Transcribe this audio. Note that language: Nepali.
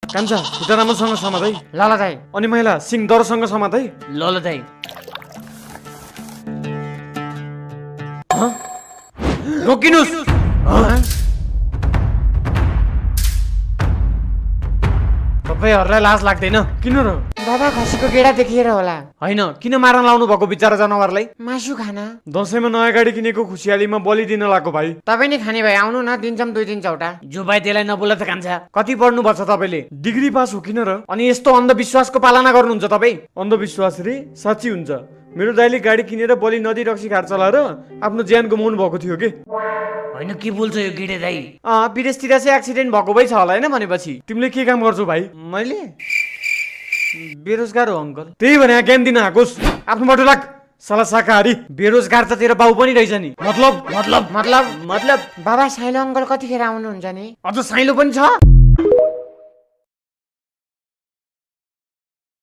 कान्छा खुट्टा राम्रोसँग समात है। ल ल दाइ। अनि महिला सिङ दरसँग समात है। ल ल दाइ। रोकिनुस्। तपाईँहरूलाई लाज लाग्दैन? किन र? बाबा खसीको गेडा देखेर होला। होइन, किन मार्न लाउनु भएको बिचारा जनावरलाई? मासु खाना। दसैँमा नयाँ गाडी किनेको खुसियालीमा बलि दिन लाग्यो भाइ। तपाईँ नै खाने भाइ आउनु न, दिन्छौँ 2-3 चौटा। जो भाइ त्यसलाई नबोला त कान्छा। कति पढ्नुपर्छ तपाईँले? डिग्री पास हो किन र? अनि यस्तो अन्धविश्वासको पालना गर्नुहुन्छ तपाईँ? अन्धविश्वास रे साँच्ची हुन्छ। मेरो दाइले गाडी किनेर बलि नदी रक्सी घाट चलाएर आफ्नो ज्यान गुमाउनु भएको थियो के? होइन के बोल्छ यो गिडे दाइ? विदेशतिर चाहिँ एक्सिडेन्ट भएको भइ छ होला होइन भनेपछि। तिमीले के काम गर्छौ भाइ? मैले बेरोजगार हो अङ्कल। त्यही भने ज्ञान दिन आकोस्। आफ्नो बाटो लाग साला शाकाहारी। बेरोजगार त तेरो बाउ पनि रहेछ नि। मतलब बाबा साइलो अङ्कल कतिखेर आउनुहुन्छ नि? अझ साइलो पनि छ।